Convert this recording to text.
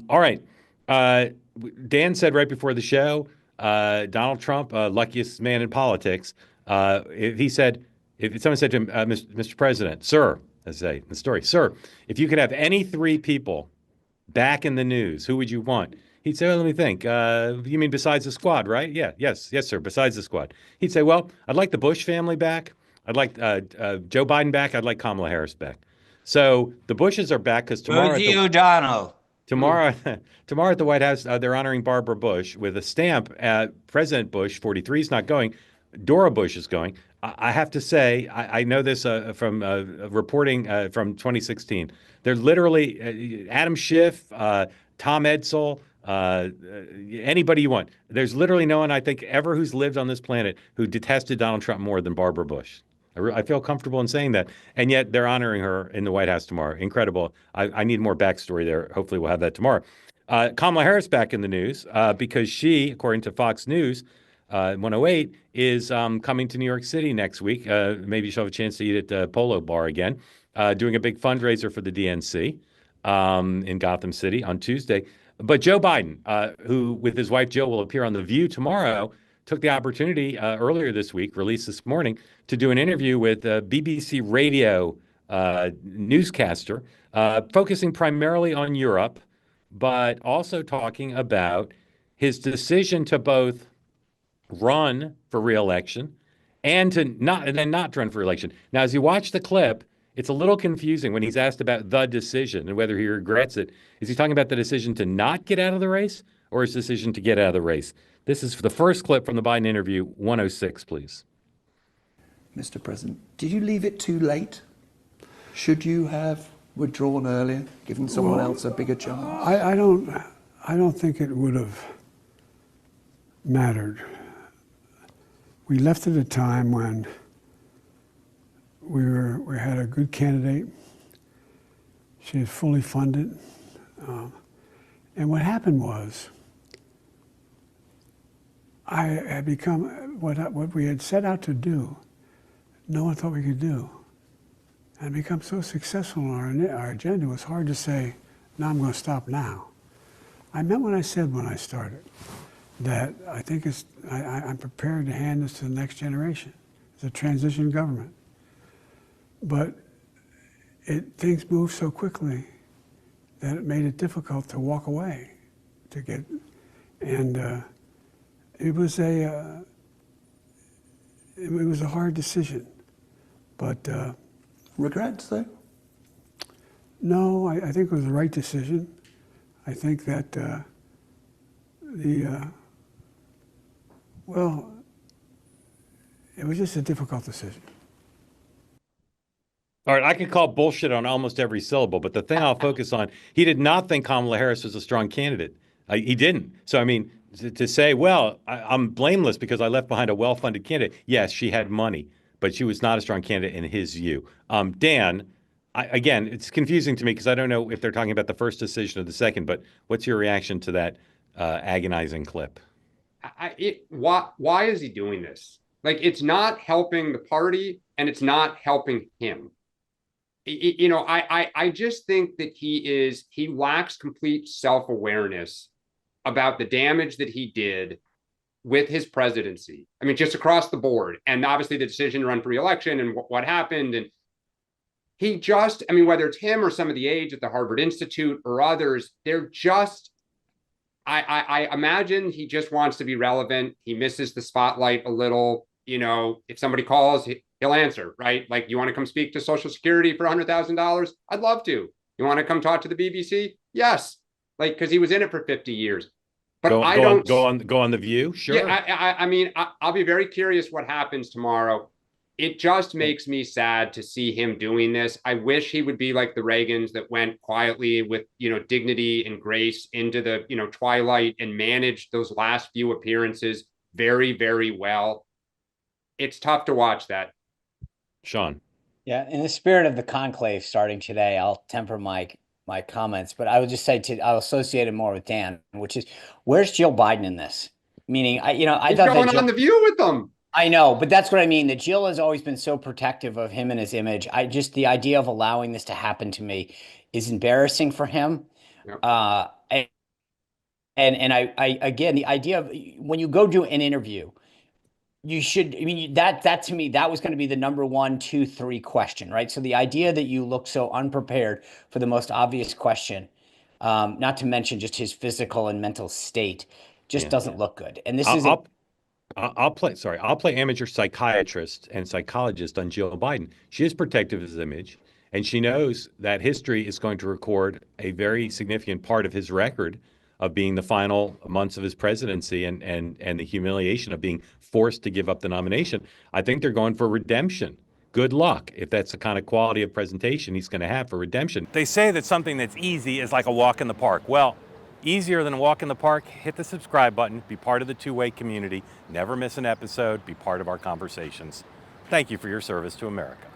All right. Dan said right before the show, Donald Trump, luckiest man in politics. He said, if someone said to him, Mr. President, sir, as they say in the story, sir, if you could have any three people back in the news, who would you want? He'd say, well, let me think. You mean besides the squad, right? Yeah, yes, sir. Besides the squad. He'd say, well, I'd like the Bush family back. I'd like Joe Biden back. I'd like Kamala Harris back. So the Bushes are back because Rosie O'Donnell. tomorrow tomorrow at the White House they're honoring Barbara Bush with a stamp. President Bush, 43, is not going. Dora Bush is going. I have to say, I know this from reporting from 2016. They're literally Adam Schiff, Tom Edsall, anybody you want. There's literally no one I think ever who's lived on this planet who detested Donald Trump more than Barbara Bush. I feel comfortable in saying that. And yet they're honoring her in the White House tomorrow. Incredible. I need more backstory there. Hopefully we'll have that tomorrow. Kamala Harris back in the news because she, according to Fox News 108, is coming to New York City next week. Maybe she'll have a chance to eat at the Polo Bar again, doing a big fundraiser for the DNC in Gotham City on Tuesday. But Joe Biden, who with his wife Jill will appear on The View tomorrow, took the opportunity earlier this week, released this morning, to do an interview with a BBC radio newscaster, focusing primarily on Europe, but also talking about his decision to both run for re-election and then not run for election. Now, as you watch the clip, it's a little confusing when he's asked about the decision and whether he regrets it. Is he talking about the decision to not get out of the race or his decision to get out of the race? This is the first clip from the Biden interview, 106, please. Mr. President, did you leave it too late? Should you have withdrawn earlier, given someone else a bigger chance? I don't think it would have mattered. We left at a time when we had a good candidate. She was fully funded, and what happened was I had become what we had set out to do. No one thought we could do, and become so successful on our agenda. It was hard to say, "No, I'm going to stop now." I meant what I said when I started. That I think I'm prepared to hand this to the next generation. It's a transition government. But things moved so quickly that it made it difficult to walk away, and it was a hard decision. But regrets, though? No, I think it was the right decision. I think that well, it was just a difficult decision. All right, I could call bullshit on almost every syllable, but the thing I'll focus on, he did not think Kamala Harris was a strong candidate. He didn't. So, I mean, to say, well, I'm blameless because I left behind a well-funded candidate. Yes, she had money, but she was not a strong candidate in his view. Dan, again, it's confusing to me because I don't know if they're talking about the first decision or the second, but what's your reaction to that agonizing clip? Why is he doing this? Like, it's not helping the party and it's not helping him. I just think that he lacks complete self-awareness about the damage that he did with his presidency. I mean, just across the board. And obviously the decision to run for re-election and what happened. And he just, I mean, whether it's him or some of the aides at the Harvard Institute or others, they're just, I imagine he just wants to be relevant. He misses the spotlight a little. If somebody calls, he'll answer, right? Like, you want to come speak to Social Security for $100,000? I'd love to. You want to come talk to the BBC? Yes. Like, because he was in it for 50 years. But go on The View. Sure. Yeah, I mean, I'll be very curious what happens tomorrow. It just makes me sad to see him doing this. I wish he would be like the Reagans that went quietly with, dignity and grace into the, twilight and managed those last few appearances very, very well. It's tough to watch that. Sean. Yeah, in the spirit of the conclave starting today, I'll temper my comments, but I would just say I'll associate it more with Dan, which is, where's Jill Biden in this? Meaning, I He's thought going on The View with them. I know, but that's what I mean. That Jill has always been so protective of him and his image. The idea of allowing this to happen to me is embarrassing for him. Yep. And I again, the idea of when you go do an interview, you should, I mean, that to me, that was going to be the number 1, 2, 3 question, right? So the idea that you look so unprepared for the most obvious question, not to mention just his physical and mental state, just doesn't look good. And this is I'll play amateur psychiatrist and psychologist on Jill Biden. She is protective of his image, and she knows that history is going to record a very significant part of his record of being the final months of his presidency and the humiliation of being forced to give up the nomination. I think they're going for redemption. Good luck if that's the kind of quality of presentation he's going to have for redemption. They say that something that's easy is like a walk in the park. Well, easier than a walk in the park, hit the subscribe button, be part of the two-way community, never miss an episode, be part of our conversations. Thank you for your service to America.